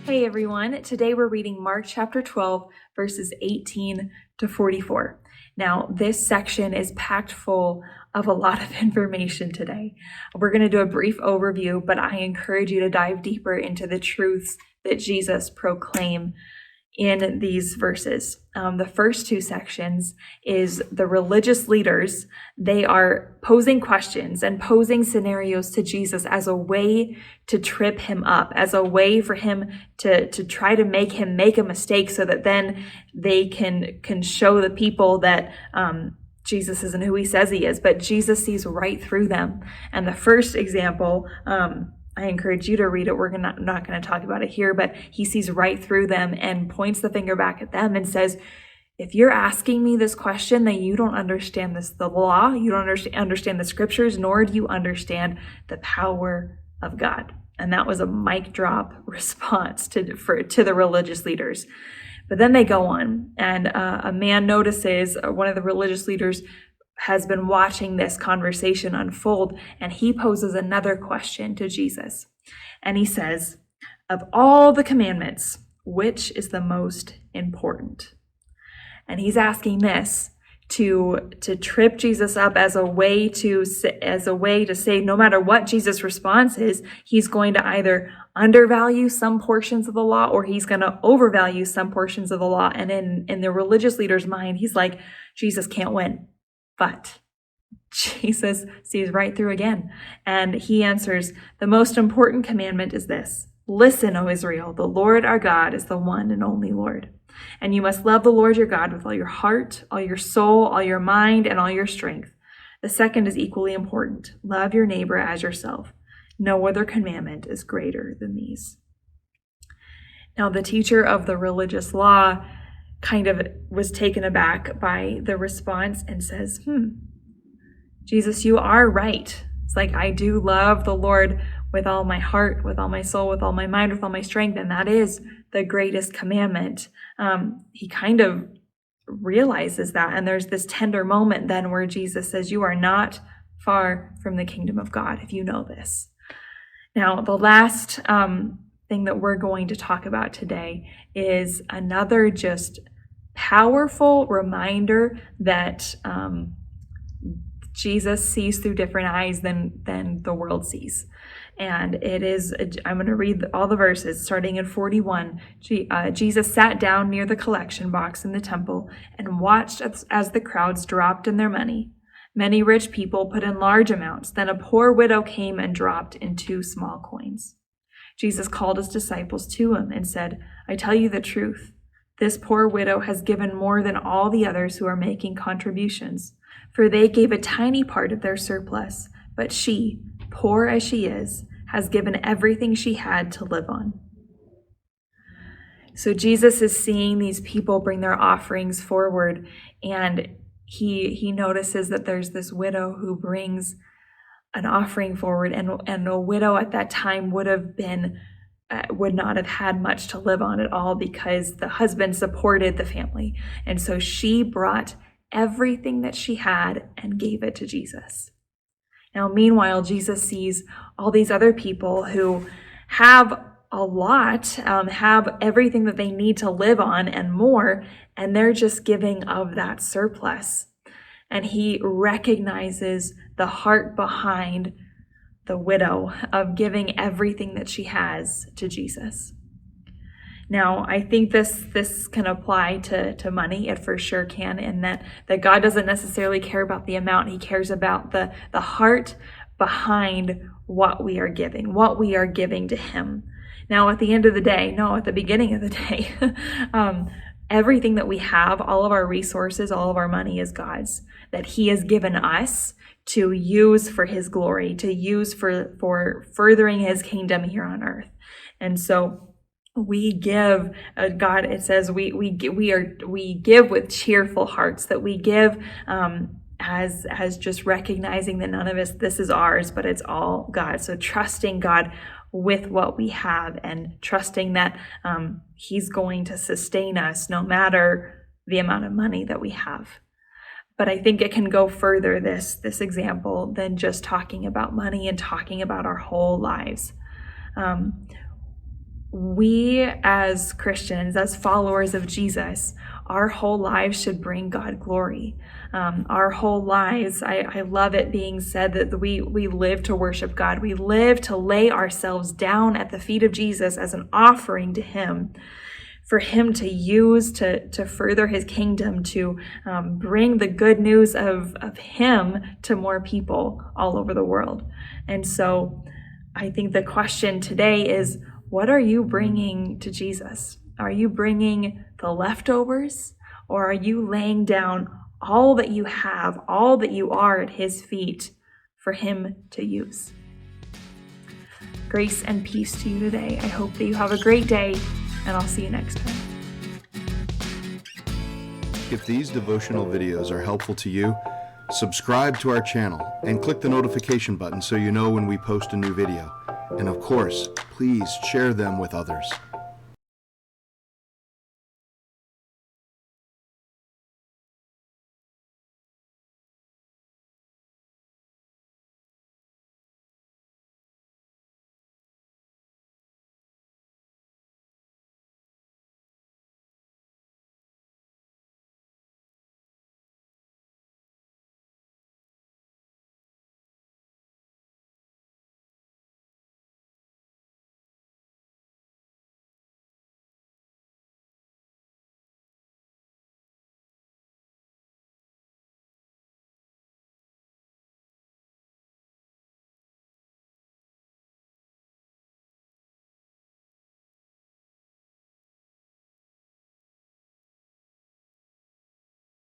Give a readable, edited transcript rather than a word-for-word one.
Hey everyone, today we're reading Mark chapter 12, verses 18 to 44. Now, this section is packed full of a lot of information today. We're going to do a brief overview, but I encourage you to dive deeper into the truths that Jesus proclaimed in these verses. The first two sections is the religious leaders. They are posing questions and posing scenarios to Jesus as a way to trip him up, as a way for him to try to make him make a mistake so that then they can show the people that Jesus isn't who he says he is. But Jesus sees right through them. And the first example, I encourage you to read it. We're not going to talk about it here, but he sees right through them and points the finger back at them and says, if you're asking me this question, then you don't understand the law, you don't understand the scriptures, nor do you understand the power of God. And that was a mic drop response to the religious leaders. But then they go on, and a man notices, one of the religious leaders has been watching this conversation unfold, and he poses another question to Jesus. And he says, of all the commandments, which is the most important? And he's asking this to trip Jesus up as a way to say, no matter what Jesus' response is, he's going to either undervalue some portions of the law or he's going to overvalue some portions of the law. And in the religious leader's mind, he's like, Jesus can't win. But Jesus sees right through again, and he answers, the most important commandment is this: listen, O Israel, the Lord our God is the one and only Lord. And you must love the Lord your God with all your heart, all your soul, all your mind, and all your strength. The second is equally important. Love your neighbor as yourself. No other commandment is greater than these. Now, the teacher of the religious law kind of was taken aback by the response and says, Jesus, you are right. It's like, I do love the Lord with all my heart, with all my soul, with all my mind, with all my strength. And that is the greatest commandment. He kind of realizes that. And there's this tender moment then where Jesus says, you are not far from the kingdom of God, if you know this. Now, the last thing that we're going to talk about today is another just powerful reminder that Jesus sees through different eyes than the world sees. And it is, I'm going to read all the verses starting in 41. Jesus sat down near the collection box in the temple and watched as the crowds dropped in their money. Many rich people put in large amounts. Then a poor widow came and dropped in 2 small coins. Jesus called his disciples to him and said, I tell you the truth. This poor widow has given more than all the others who are making contributions, for they gave a tiny part of their surplus, but she, poor as she is, has given everything she had to live on. So Jesus is seeing these people bring their offerings forward, and he notices that there's this widow who brings an offering forward, and a widow at that time would not have had much to live on at all because the husband supported the family. And so she brought everything that she had and gave it to Jesus. Now, meanwhile, Jesus sees all these other people who have a lot, have everything that they need to live on and more, and they're just giving of that surplus. And he recognizes the heart behind the widow of giving everything that she has to Jesus. Now, I think this can apply to money. It for sure can, in that God doesn't necessarily care about the amount. He cares about the heart behind what we are giving to him. Now, at the end of the day, at the beginning of the day, everything that we have, all of our resources, all of our money is God's, that he has given us to use for his glory, to use for furthering his kingdom here on earth. And so we give, God, it says we give with cheerful hearts, that we give as just recognizing that none of this is ours, but it's all God. So trusting God with what we have and trusting that he's going to sustain us no matter the amount of money that we have. But I think it can go further, this example, than just talking about money and talking about our whole lives. we as Christians, as followers of Jesus, our whole lives should bring God glory. Our whole lives, I love it being said that we live to worship God. We live to lay ourselves down at the feet of Jesus as an offering to him, for him to use to further his kingdom, to bring the good news of him to more people all over the world. And so I think the question today is, what are you bringing to Jesus? Are you bringing the leftovers, or are you laying down all that you have, all that you are at his feet for him to use? Grace and peace to you today. I hope that you have a great day, and I'll see you next time. If these devotional videos are helpful to you, subscribe to our channel and click the notification button so you know when we post a new video. And of course, please share them with others.